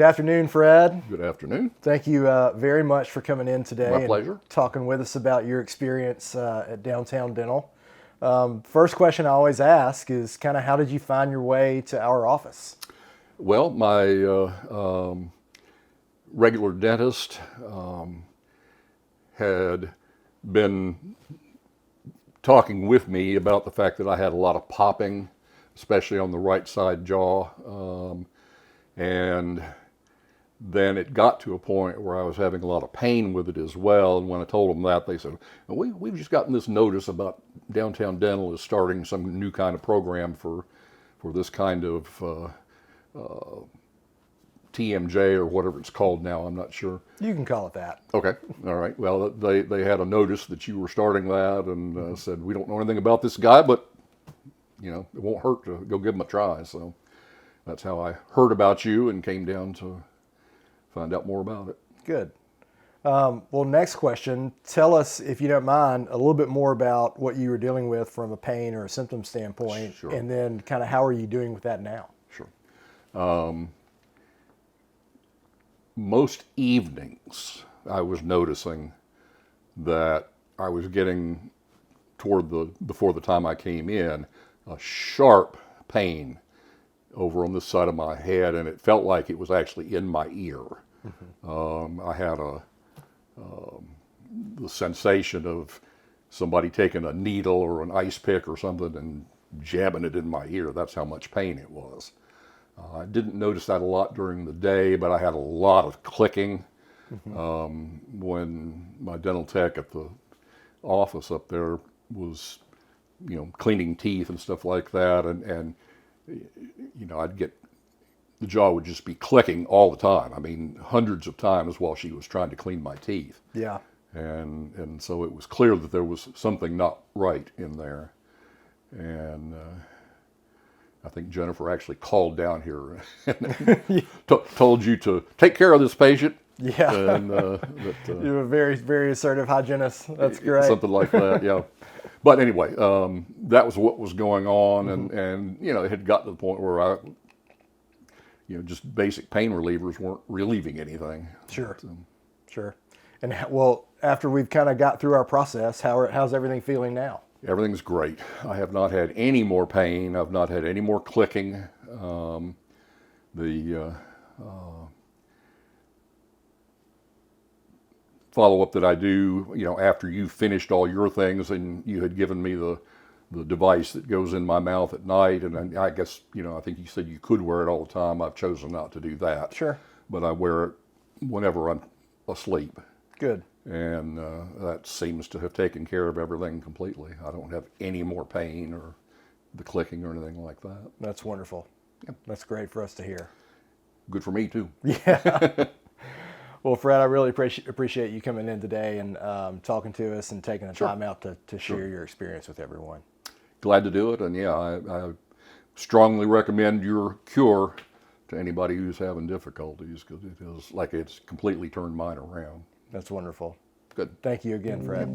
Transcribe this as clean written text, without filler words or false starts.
Good afternoon, Fred. Good afternoon. Thank you very much for coming in today. My pleasure. And talking with us about your experience at Downtown Dental. First question I always ask is kind of how did you find your way to our office? Well, my regular dentist had been talking with me about the fact that I had a lot of popping, especially on the right side jaw. And then it got to a point where I was having a lot of pain with it as well. And when I told them that, they said, well, we've just gotten this notice about Downtown Dental is starting some new kind of program for this kind of TMJ or whatever it's called now. I'm not sure. You can call it that. Okay. All right. Well, they had a notice that you were starting that and said, we don't know anything about this guy, but, you know, it won't hurt to go give him a try. So that's how I heard about you and came down to find out more about it. Good. Well, next question. Tell us, if you don't mind, a little bit more about what you were dealing with from a pain or a symptom standpoint, Sure. And then kind of how are you doing with that now? Sure. Most evenings, I was noticing that I was getting before the time I came in, a sharp pain over on this side of my head, and it felt like it was actually in my ear. Mm-hmm. I had the sensation of somebody taking a needle or an ice pick or something and jabbing it in my ear. That's how much pain it was. I didn't notice that a lot during the day, but I had a lot of clicking. Mm-hmm. When my dental tech at the office up there was, you know, cleaning teeth and stuff like that, and you know, the jaw would just be clicking all the time. I mean, hundreds of times while she was trying to clean my teeth. Yeah. And so it was clear that there was something not right in there. And I think Jennifer actually called down here and told you to take care of this patient. Yeah. And You're a very, very assertive hygienist. That's great. Something like that, yeah. But anyway, that was what was going on, and you know, it had gotten to the point where just basic pain relievers weren't relieving anything. Sure, sure. And well, after we've kind of got through our process, how's everything feeling now? Everything's great. I have not had any more pain. I've not had any more clicking. The follow-up that I do, you know, after you finished all your things and you had given me the device that goes in my mouth at night, and I guess, you know, I think you said you could wear it all the time. I've chosen not to do that. Sure. But I wear it whenever I'm asleep. Good. And that seems to have taken care of everything completely. I don't have any more pain or the clicking or anything like that. That's wonderful. Yeah. That's great for us to hear. Good for me, too. Yeah. Well, Fred, I really appreciate you coming in today and talking to us and taking the time out to share your experience with everyone. Glad to do it. And yeah, I strongly recommend your cure to anybody who's having difficulties, because it is like it's completely turned mine around. That's wonderful. Good. Thank you again, Fred.